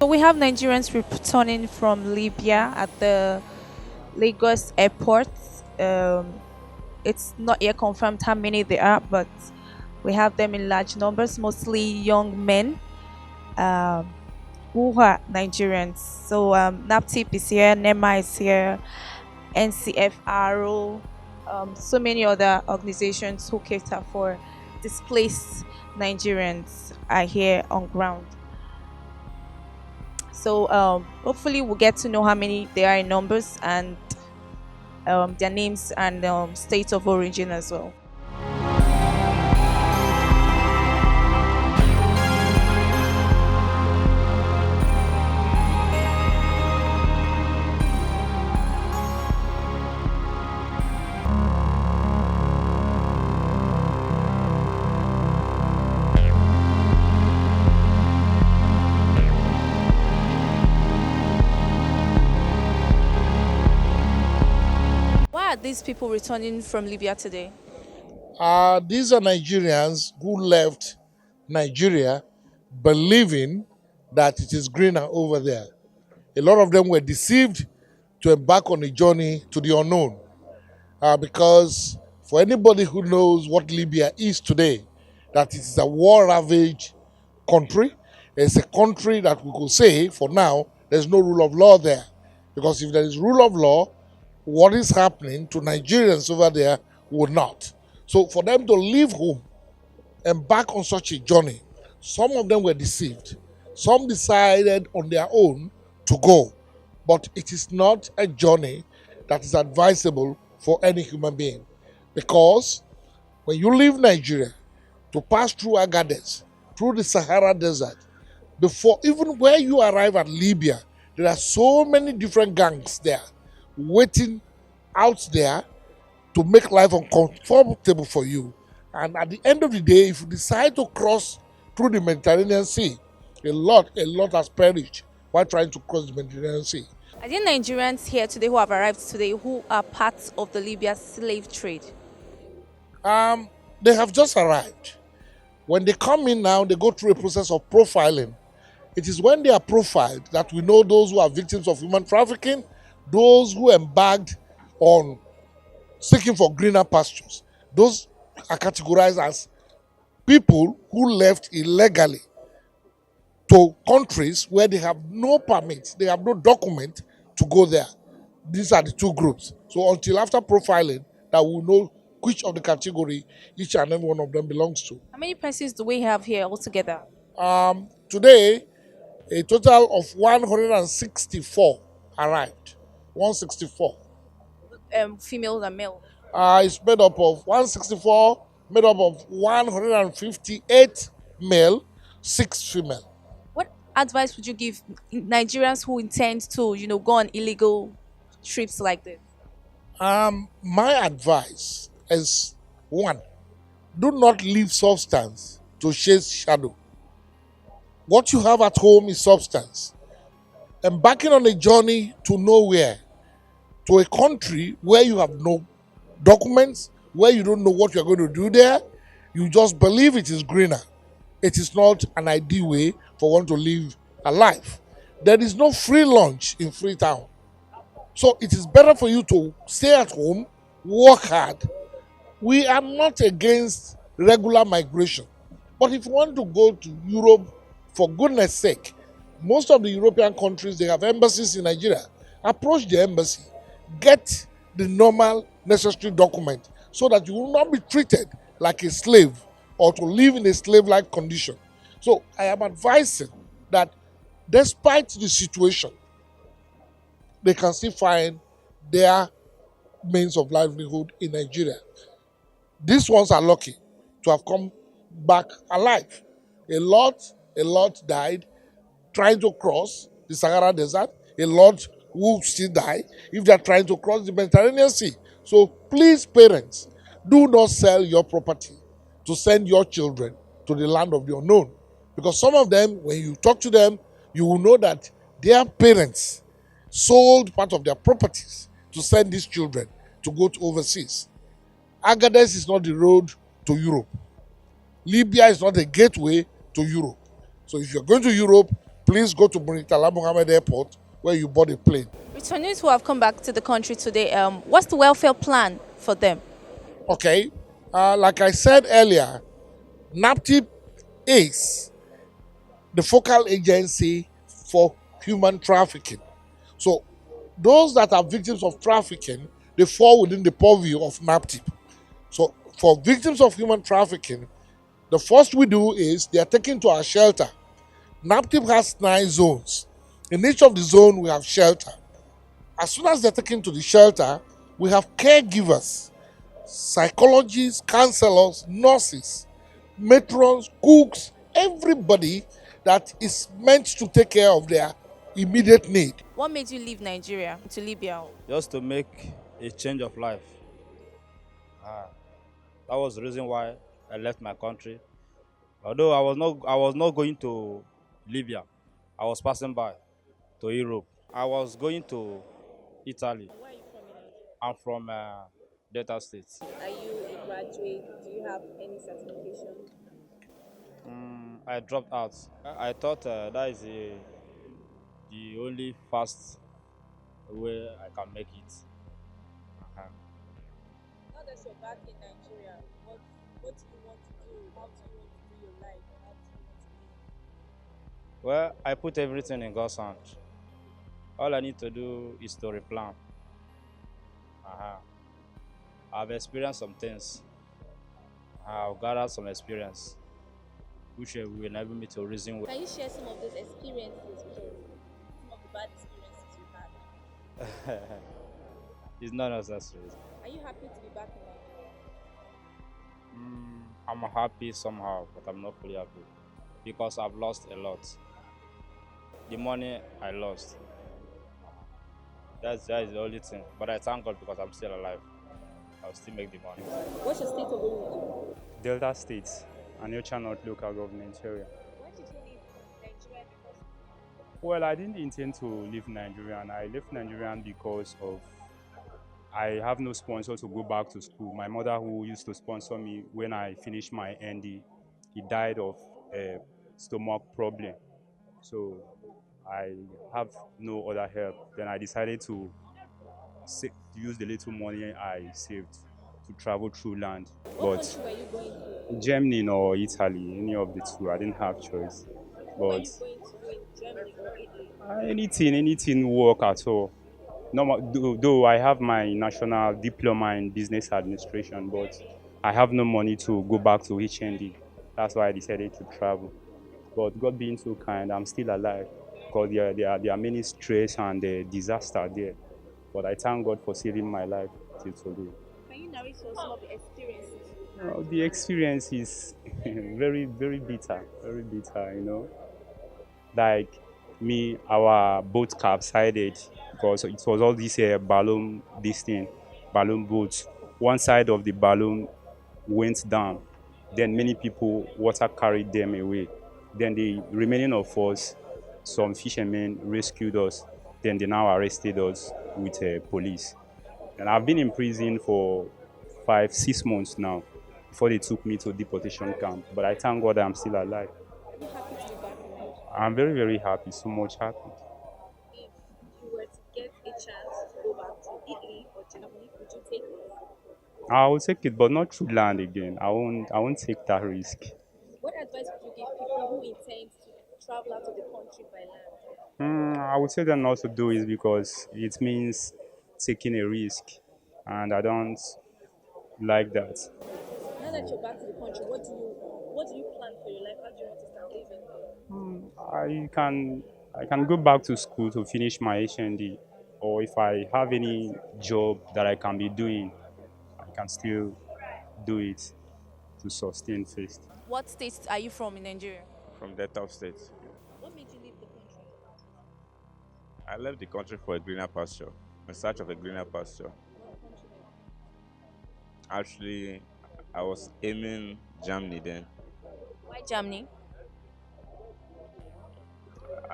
we have Nigerians returning from Libya at the Lagos airport. Um, it's not yet confirmed how many there are, but we have them in large numbers, mostly young men um, who are Nigerians. So NAPTIP is here, NEMA is here, NCFRO, so many other organizations who cater for displaced Nigerians are here on ground. So hopefully we'll get to know how many there are in numbers and their names and state of origin as well. Why are these people returning from Libya today? These are Nigerians who left Nigeria believing that it is greener over there. A lot of them were deceived to embark on a journey to the unknown. Because for anybody who knows what Libya is today, that it is a war-ravaged country. It's a country that we could say, for now, there's no rule of law there. Because if there is rule of law, what is happening to Nigerians over there would not. So for them to leave home, embark on such a journey, some of them were deceived. Some decided on their own to go. But it is not a journey that is advisable for any human being. Because when you leave Nigeria to pass through Agadez, through the Sahara Desert, before even where you arrive at Libya, there are so many different gangs there waiting out there to make life uncomfortable for you. And at the end of the day, if you decide to cross through the Mediterranean Sea, a lot has perished while trying to cross the Mediterranean Sea. Are there Nigerians here today who have arrived today who are part of the Libya slave trade? They have just arrived. When they come in now, they go through a process of profiling. It is when they are profiled that we know those who are victims of human trafficking, those who embarked on seeking for greener pastures. Those are categorized as people who left illegally to countries where they have no permit, they have no document to go there. These are the two groups. So until after profiling, that we know which of the category each and every one of them belongs to. How many persons do we have here altogether? Today, a total of 164 arrived. 164. Female and male. It's made up of 164, made up of 158 male, 6 female. What advice would you give Nigerians who intend to, go on illegal trips like this? My advice is one, do not leave substance to chase shadow. What you have at home is substance. Embarking on a journey to nowhere, to a country where you have no documents, where you don't know what you're going to do there, you just believe it is greener. It is not an ideal way for one to live a life. There is no free lunch in Freetown. So it is better for you to stay at home, work hard. We are not against regular migration. But if you want to go to Europe, for goodness sake, most of the European countries, they have embassies in Nigeria. Approach the embassy, get the normal necessary document so that you will not be treated like a slave or to live in a slave-like condition. So I am advising that despite the situation, they can still find their means of livelihood in Nigeria. These ones are lucky to have come back alive. A lot died trying to cross the Sahara Desert. A lot will still die if they are trying to cross the Mediterranean Sea. So please, parents, do not sell your property to send your children to the land of the unknown. Because some of them, when you talk to them, you will know that their parents sold part of their properties to send these children to go to overseas. Agadez is not the road to Europe. Libya is not a gateway to Europe. So if you're going to Europe, please go to Muritala Mohammed Airport where you board a plane. Returnees who have come back to the country today, what's the welfare plan for them? Okay, like I said earlier, NAPTIP is the focal agency for human trafficking. So those that are victims of trafficking, they fall within the purview of NAPTIP. So for victims of human trafficking, the first we do is they are taken to our shelter. NAPTIP has 9 zones. In each of the zone, we have shelter. As soon as they're taken to the shelter, we have caregivers, psychologists, counselors, nurses, matrons, cooks, everybody that is meant to take care of their immediate need. What made you leave Nigeria to Libya? Just to make a change of life. Ah, that was the reason why I left my country. Although I was not going to Libya. I was passing by to Europe. I was going to Italy. Where are you from in Nigeria? I'm from Delta State. Are you a graduate? Do you have any certification? I dropped out. I thought that is the only fast way I can make it. Uh-huh. Now that you're back in Nigeria, what do you want to do? How do you want to do your life? How do you want to live? Well, I put everything in God's hand. All I need to do is to replan. Uh-huh. I've experienced some things. I've gathered some experience, which will enable me to reason with. Can you share some of those experiences with us? Some of the bad experiences you had? It's not necessary. Are you happy to be back in Nigeria? I'm happy somehow, but I'm not fully happy because I've lost a lot. The money I lost. That is the only thing. But I thank God because I'm still alive. I'll still make the money. What's your state of origin? Delta State, Aniocha North Local Government area. Why did you leave Nigeria because Well, I didn't intend to leave Nigeria. I left Nigeria because of I have no sponsor to go back to school. My mother, who used to sponsor me when I finished my ND, he died of a stomach problem. So I have no other help. Then I decided to use the little money I saved to travel through land. what But country were you going to? Germany or Italy, any of the two, I didn't have choice. Who are But you going to do in Germany or Italy? anything work at all. Though I have my national diploma in business administration, but I have no money to go back to HND. That's why I decided to travel. But God being so kind, I'm still alive because there are many stress and disaster there. But I thank God for saving my life till today. Can you narrate to us some of the experiences? The experience is very bitter, very bitter, Like me, our boat capsided because it was all this balloon boats. One side of the balloon went down. Then many people, water carried them away. Then the remaining of us, some fishermen rescued us. Then they now arrested us with police. And I've been in prison for 5, 6 months now before they took me to deportation camp. But I thank God I'm still alive. Are you happy to be back in Nigeria? I'm very happy, so much happy. If you were to get a chance to go back to Italy or Germany, would you take it? I will take it, but not through land again. I won't take that risk. What advice would you give people who intend to travel out of the country by land? I would say that not to do it because it means taking a risk, and I don't like that. Now that you're back to the country, what do you plan for your life? How do you want to start living? I can go back to school to finish my HND, or if I have any job that I can be doing, I can still do it to sustain first. What state are you from in Nigeria? From Delta State. What made you leave the country? I left the country for a greener pasture, in search of a greener pasture. What country? Actually, I was aiming Germany then. Why Germany?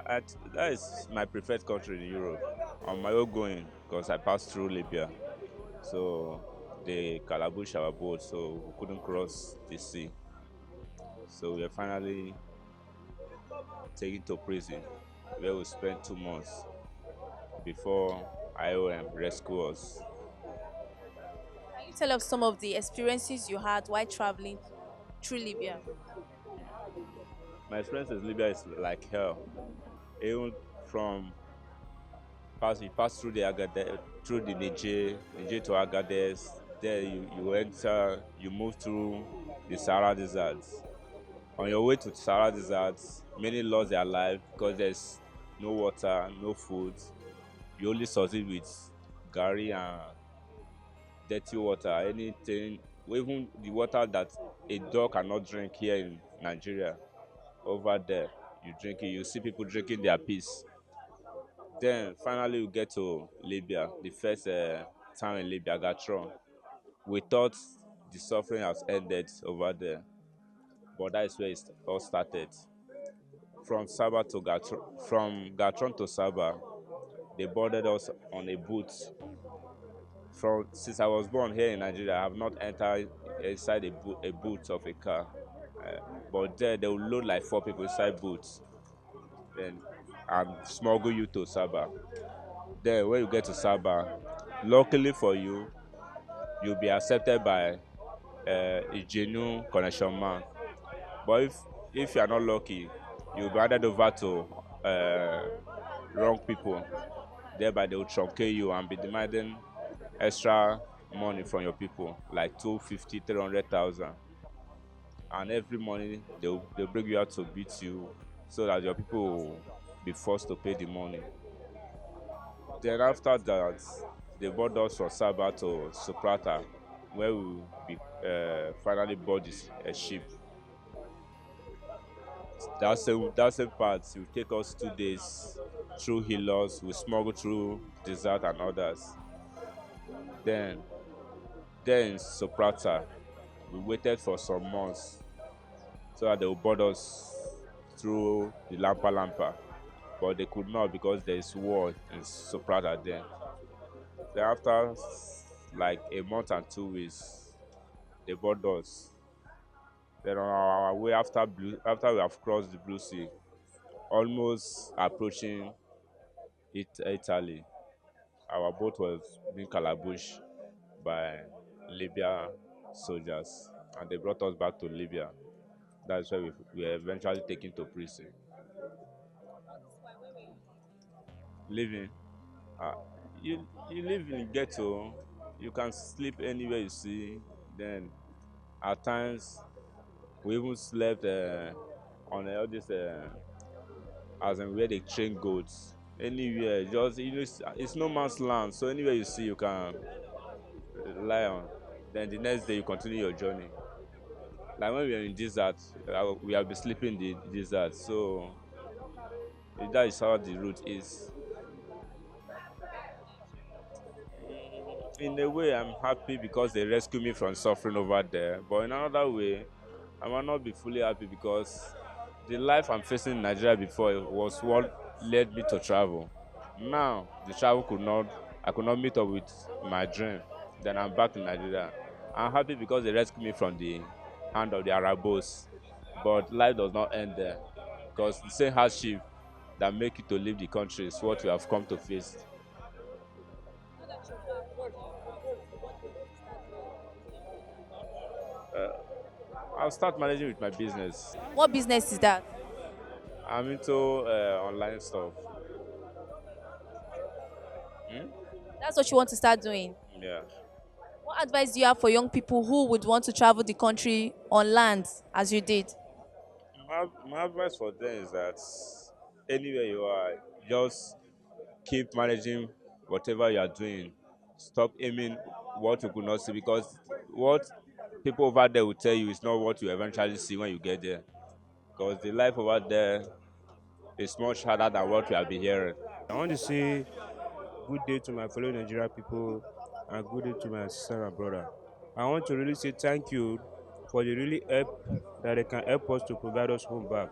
That is my preferred country in Europe. On my own going, because I passed through Libya. So they calabushed our boat, so we couldn't cross the sea. So we are finally taken to prison, where we spent 2 months before IOM rescue us. Can you tell us some of the experiences you had while traveling through Libya? My experience in Libya is like hell. Even from you pass through the through the Niger to Agadez. There you enter, you move through the Sahara Desert. On your way to Sahara Desert, many lost their life because there's no water, no food. You only succeed with gari and dirty water, anything, even the water that a dog cannot drink here in Nigeria. Over there, you drink it, you see people drinking their piss. Then finally we get to Libya, the first town in Libya, Gatron. We thought the suffering has ended over there, but that is where it all started. From Gatron to Saba, they boarded us on a boat. From since I was born here in Nigeria, I have not entered inside a boot of a car. Uh, but there, they will load like 4 people inside boots, then and smuggle you to Saba. Then when you get to Saba, luckily for you, you'll be accepted by a genuine connection man. But if you are not lucky, you'll be handed over to wrong people. Thereby they will truncate you and be demanding extra money from your people, like 250, 300,000. And every morning they'll bring you out to beat you so that your people will be forced to pay the money. Then after that, they brought us from Sabah to Soprata, where we will be finally board a ship. That same part will take us 2 days through Hilos. We smuggle through desert and others. Then, then in Soprata, we waited for some months so that they will board us through the Lampa Lampa, but they could not because there is war in Soprata then. Then after like a month and 2 weeks, they board us. Then on our way after we have crossed the Blue Sea, almost approaching Italy, our boat was being calabushed by Libya soldiers, and they brought us back to Libya. That's where we were eventually taken to prison. Living, uh, you live in ghetto, you can sleep anywhere you see. Then at times we even slept on all this as in where they train goats. Anywhere, just it's no man's land. So anywhere you see, you can lie on. Then the next day you continue your journey. Like when we are in desert, we have been sleeping in the desert. So that is how the route is. In a way, I'm happy because they rescued me from suffering over there. But in another way, I might not be fully happy because the life I'm facing in Nigeria before was what led me to travel. Now, I could not meet up with my dream. Then I'm back in Nigeria. I'm happy because they rescued me from the hand of the Arabos. But life does not end there because the same hardship that make you to leave the country is what we have come to face. Now that you're back, what do you want to do? What do you want to start doing? I'll start managing with my business. What business is that? I'm into online stuff. Hmm? That's what you want to start doing. Yeah. What advice do you have for young people who would want to travel the country on land as you did? My advice for them is that anywhere you are, just keep managing whatever you are doing. Stop aiming what you could not see because what people over there will tell you is not what you eventually see when you get there. Because the life over there is much harder than what we have been hearing. I want to say good day to my fellow Nigerian people and good day to my sister and brother. I want to really say thank you for the really help that they can help us to provide us home back.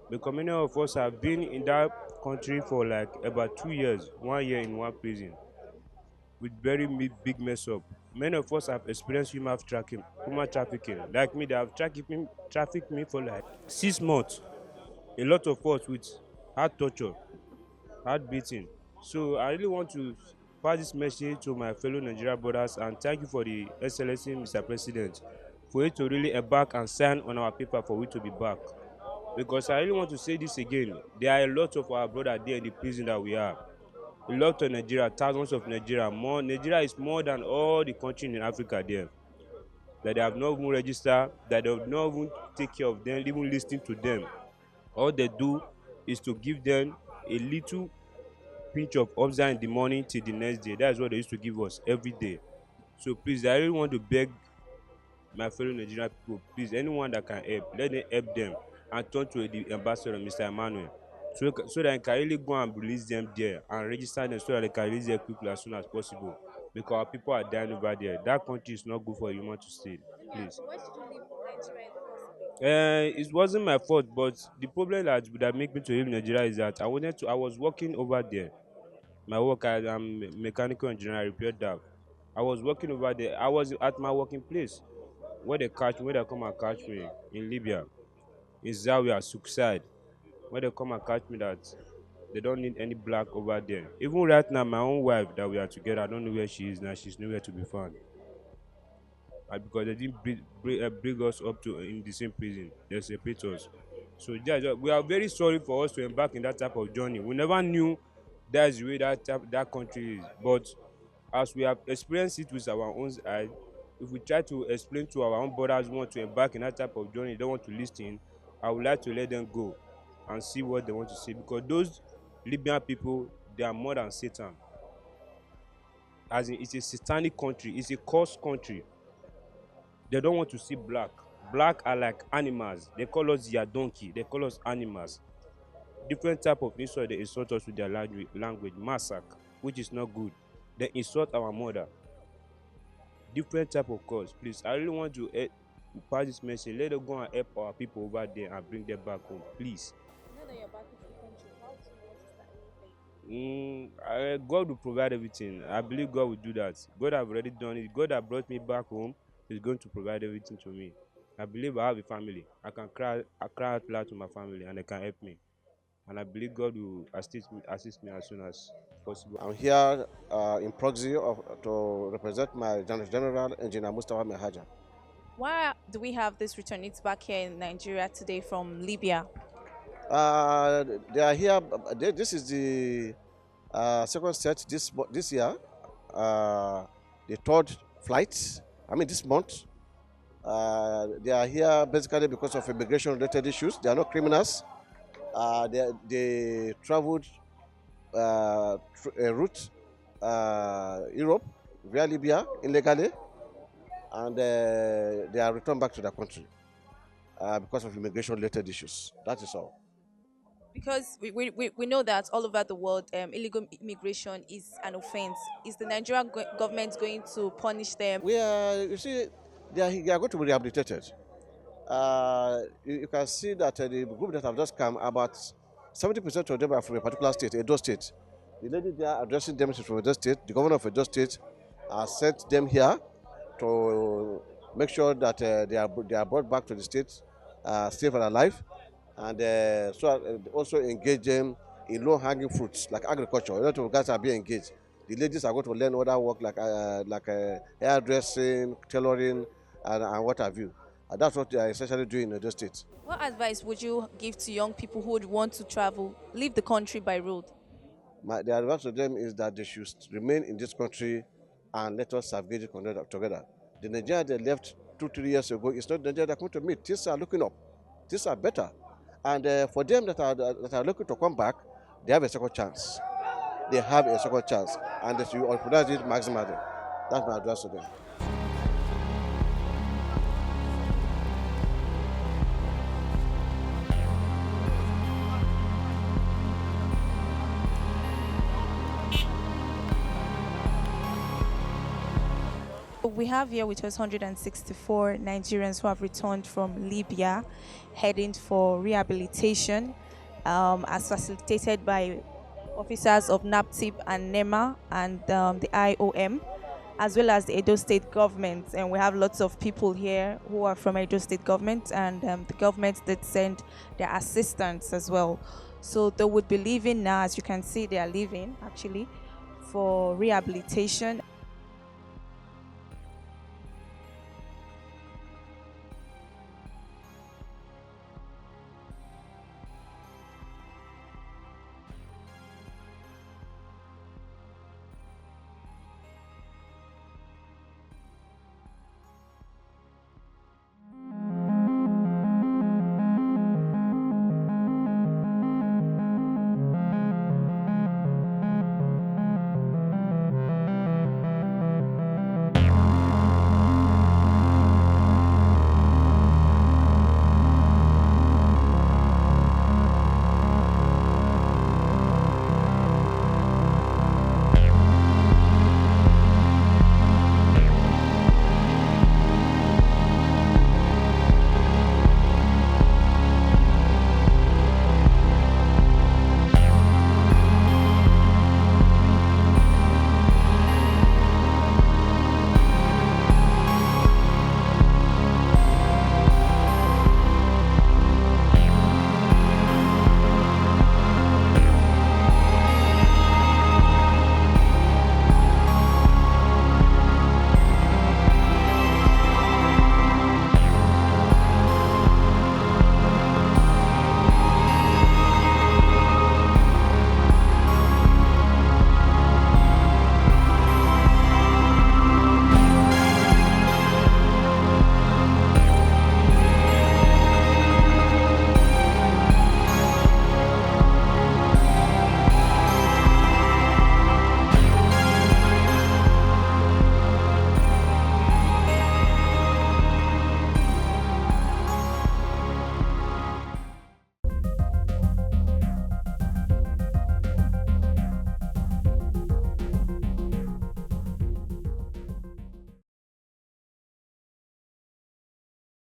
Because many of us have been in that country for like about 2 years, 1 year in one prison with very big mess up. Many of us have experienced human trafficking. Like me, they have trafficked me for like 6 months. a lot of us with hard torture, hard beating. So I really want to pass this message to my fellow Nigerian brothers and thank you for the excellency, Mr. President, for you to really embark and sign on our paper for we to be back. Because I really want to say this again. There are a lot of our brothers there in the prison that we are. A lot of Nigeria, thousands of Nigeria. More Nigeria is more than all the countries in Africa there. That they have not even registered, that they have not even take care of them, even listening to them. All they do is to give them a little pinch of upside in the morning till the next day. That's what they used to give us every day. So please, I really want to beg my fellow Nigerian people, please, anyone that can help, let them help them and turn to the ambassador, Mr. Emmanuel, so that I can really go and release them there and register them so that they can release them quickly as soon as possible. Because our people are dying over there. That country is not good for a human to stay. Please. Why did you leave Nigeria in the first place? It wasn't my fault, but the problem that make me to leave Nigeria is that I was working over there. My work, I'm a mechanical engineer, I repaired that. I was working over there. I was at my working place where they come and catch me in Libya, in Zawiya, Sukside, where they come and catch me that they don't need any black over there. Even right now, my own wife that we are together, I don't know where she is now. She's nowhere to be found. Because they didn't bring us up to in the same prison. They separate us. So we are very sorry for us to embark in that type of journey. We never knew that's the way that country is. But as we have experienced it with our own eyes, if we try to explain to our own brothers who want to embark in that type of journey, they don't want to listen, I would like to let them go and see what they want to say. Because those Libyan people, they are more than Satan. As in, it's a satanic country, it's a cursed country. They don't want to see black. Black are like animals. They call us their donkey. They call us animals. Different type of insult, they insult us with their language, massacre, which is not good. They insult our mother. Different type of cause. Please, I really want to pass this message. Let them go and help our people over there and bring them back home, please. Now that you're back into the country, how do you want to start anything? God will provide everything. I believe God will do that. God have already done it. God that brought me back home is going to provide everything to me. I believe I have a family. I cry out loud to my family and they can help me. And I believe God will assist me as soon as possible. I'm here in proxy to represent my General Engineer Mustafa Mehaja. Why do we have these returnees back here in Nigeria today from Libya? They are here. This is the second set this year. The third flight. I mean, this month. They are here basically because of immigration-related issues. They are not criminals. They traveled a route Europe via Libya illegally, and they are returned back to their country because of immigration-related issues. That is all. Because we know that all over the world, illegal immigration is an offense. Is the Nigerian government going to punish them? You see, they are going to be rehabilitated. You can see that the group that have just come, about 70% of them are from a particular state, Edo State. The lady there addressing them is from Edo State. The governor of Edo State has sent them here to make sure that they are brought back to the state safe and alive, and also engage them in low-hanging fruits like agriculture. A lot of guys are being engaged. The ladies are going to learn other work like hairdressing, tailoring, and what have you. That's what they are essentially doing in the state. What advice would you give to young people who would want to travel, leave the country by road? The advice to them is that they should remain in this country and let us salvage it together. The Nigeria they left 2-3 years ago is not Nigeria they're going to meet. Things are looking up. Things are better. And for them that are looking to come back, they have a second chance. They have a second chance. And they should utilize it maximally. That's my advice to them. We have here with us 164 Nigerians who have returned from Libya, heading for rehabilitation, as facilitated by officers of NAPTIP and NEMA and the IOM. as well as the Edo State government. And we have lots of people here who are from Edo State government, and the government did send their assistants as well. So they would be leaving now. As you can see, they are leaving actually for rehabilitation.